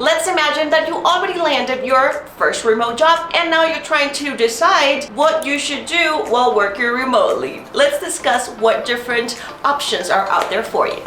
Let's imagine that you already landed your first remote job and now you're trying to decide what you should do while working remotely. Let's discuss what different options are out there for you.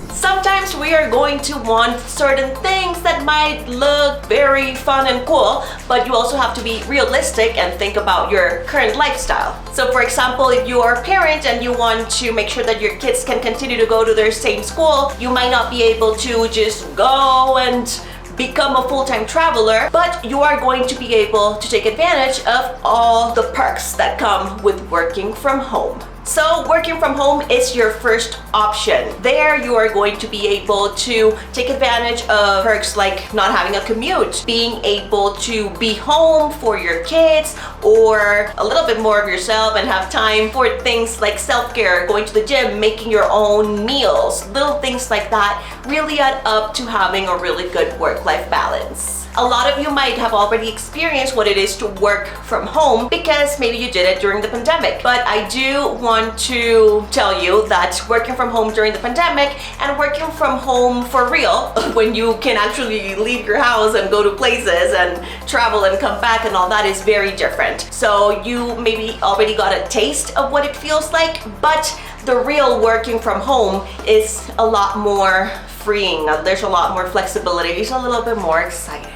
Sometimes we are going to want certain things that might look very fun and cool, but you also have to be realistic and think about your current lifestyle. So for example, if you are a parent and you want to make sure that your kids can continue to go to their same school, you might not be able to just go and become a full-time traveler, but you are going to be able to take advantage of all the perks that come with working from home. So working from home is your first option. There you are going to be able to take advantage of perks like not having a commute, being able to be home for your kids or a little bit more of yourself and have time for things like self-care, going to the gym, making your own meals. Little things like that really add up to having a really good work-life balance. A lot of you might have already experienced what it is to work from home because maybe you did it during the pandemic. But I do want to tell you that working from home during the pandemic and working from home for real, when you can actually leave your house and go to places and travel and come back and all that, is very different. So you maybe already got a taste of what it feels like, but the real working from home is a lot more freeing. There's a lot more flexibility. It's a little bit more exciting.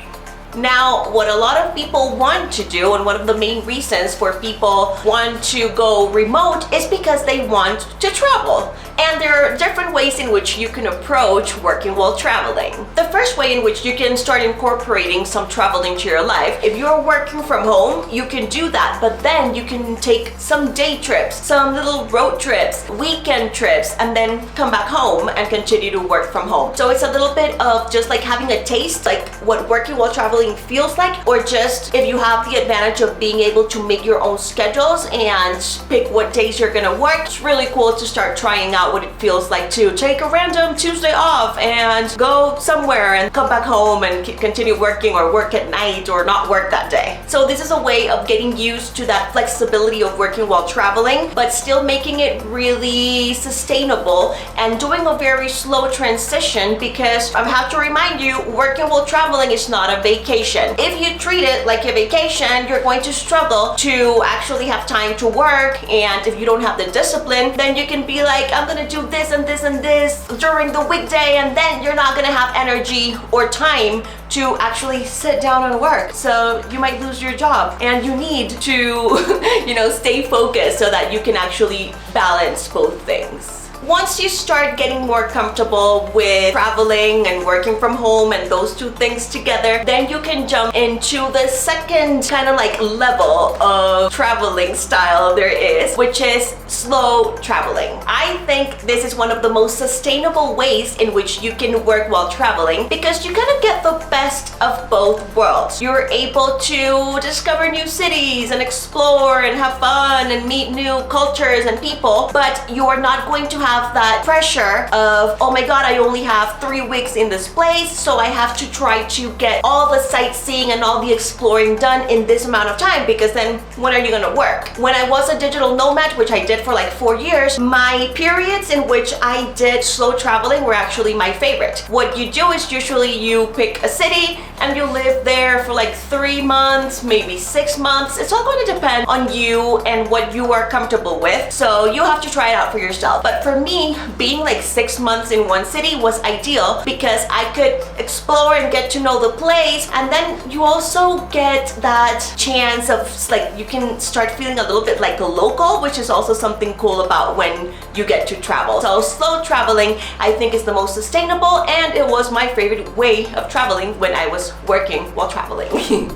Now, what a lot of people want to do, and one of the main reasons for people want to go remote, is because they want to travel. And there are different ways in which you can approach working while traveling. The first way in which you can start incorporating some travel into your life, if you're working from home, you can do that, but then you can take some day trips, some little road trips, weekend trips, and then come back home and continue to work from home. So it's a little bit of just like having a taste, like what working while traveling feels like, or just if you have the advantage of being able to make your own schedules and pick what days you're gonna work. It's really cool to start trying out what it feels like to take a random Tuesday off and go somewhere and come back home and continue working, or work at night or not work that day. So this is a way of getting used to that flexibility of working while traveling, but still making it really sustainable and doing a very slow transition, because I have to remind you, working while traveling is not a vacation. If you treat it like a vacation, you're going to struggle to actually have time to work, and if you don't have the discipline, then you can be like, I'm gonna do this and this and this during the weekday, and then you're not gonna have energy or time to actually sit down and work. So you might lose your job, and you need to stay focused so that you can actually balance both things. Once you start getting more comfortable with traveling and working from home and those two things together, then you can jump into the second kind of like level of traveling style there is, which is slow traveling. I think this is one of the most sustainable ways in which you can work while traveling, because you kind of get the best of both worlds. You're able to discover new cities and explore and have fun and meet new cultures and people, but you are not going to have that pressure of, oh my god, I only have 3 weeks in this place, so I have to try to get all the sightseeing and all the exploring done in this amount of time, because then when are you gonna work? When I was a digital nomad, which I did for like 4 years, my periods in which I did slow traveling were actually my favorite. What you do is usually you pick a city and you live there for like 3 months, maybe 6 months. It's all going to depend on you and what you are comfortable with, so you have to try it out for yourself. But for me, being like 6 months in one city was ideal, because I could explore and get to know the place, and then you also get that chance of like, you can start feeling a little bit like a local, which is also something cool about when you get to travel. So slow traveling, I think, is the most sustainable, and it was my favorite way of traveling when I was working while traveling.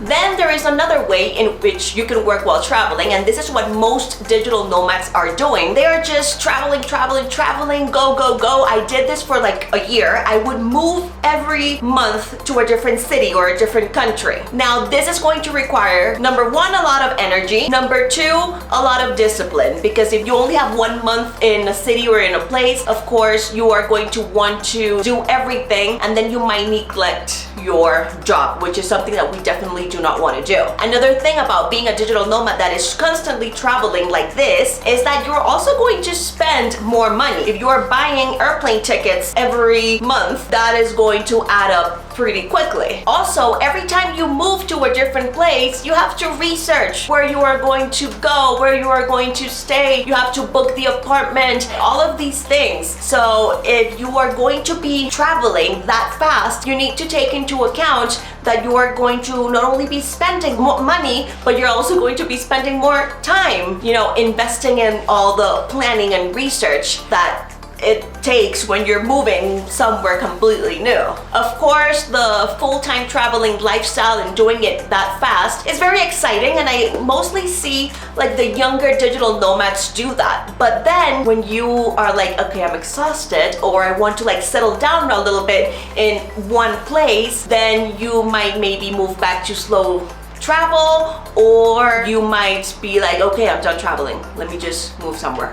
Then there is another way in which you can work while traveling, and this is what most digital nomads are doing. They are just traveling, go, go, go. I did this for like a year. I would move every month to a different city or a different country. Now, this is going to require, number one, a lot of energy. Number two, a lot of discipline, because if you only have 1 month in a city or in a place, of course, you are going to want to do everything, and then you might neglect your job, which is something that we definitely do not want to do. Another thing about being a digital nomad that is constantly traveling like this is that you're also going to spend more money. If you are buying airplane tickets every month, that is going to add up pretty quickly. Also, every time you move to a different place, you have to research where you are going to go, where you are going to stay. You have to book the apartment, all of these things. So if you are going to be traveling that fast, you need to take into account that you are going to not only be spending more money, but you're also going to be spending more time, investing in all the planning and research that it takes when you're moving somewhere completely new. Of course, the full-time traveling lifestyle and doing it that fast is very exciting, and I mostly see like the younger digital nomads do that. But then when you are like, okay, I'm exhausted, or I want to like settle down a little bit in one place, then you might maybe move back to slow travel, or you might be like, okay, I'm done traveling, let me just move somewhere.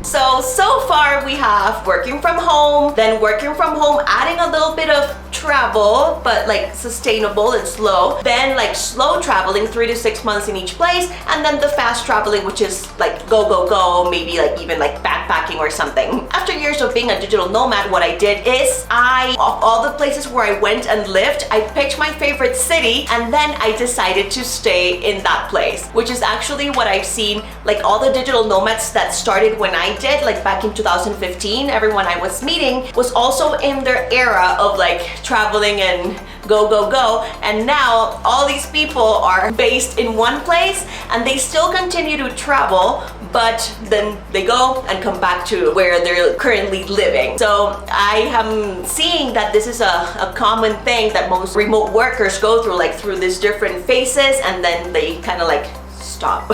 So far we have working from home, then working from home adding a little bit of travel, but like sustainable and slow, then like slow traveling 3 to 6 months in each place, and then the fast traveling, which is like go, maybe like even like backpacking or something. After years of being a digital nomad, what I did is of all the places where I went and lived, I picked my favorite city, and then I decided to stay in that place, which is actually what I've seen like all the digital nomads that started when I did, like back in 2015. Everyone I was meeting was also in their era of like traveling and go, and now all these people are based in one place and they still continue to travel, but then they go and come back to where they're currently living. So I am seeing that this is a common thing that most remote workers go through, like through these different phases, and then they kind of like stop.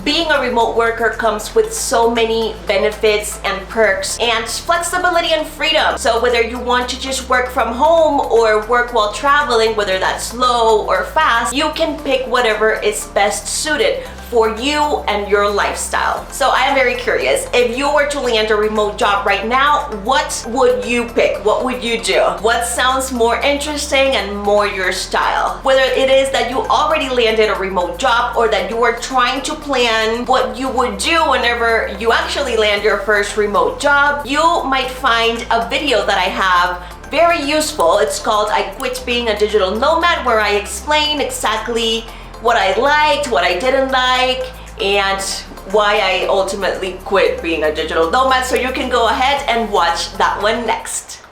Being a remote worker comes with so many benefits and perks and flexibility and freedom. So whether you want to just work from home or work while traveling, whether that's slow or fast, you can pick whatever is best suited for you and your lifestyle. So I am very curious, if you were to land a remote job right now, what would you pick? What would you do? What sounds more interesting and more your style? Whether it is that you already landed a remote job, or that you are trying to plan what you would do whenever you actually land your first remote job, you might find a video that I have very useful. It's called I Quit Being a Digital Nomad, where I explain exactly what I liked, what I didn't like, and why I ultimately quit being a digital nomad. So you can go ahead and watch that one next.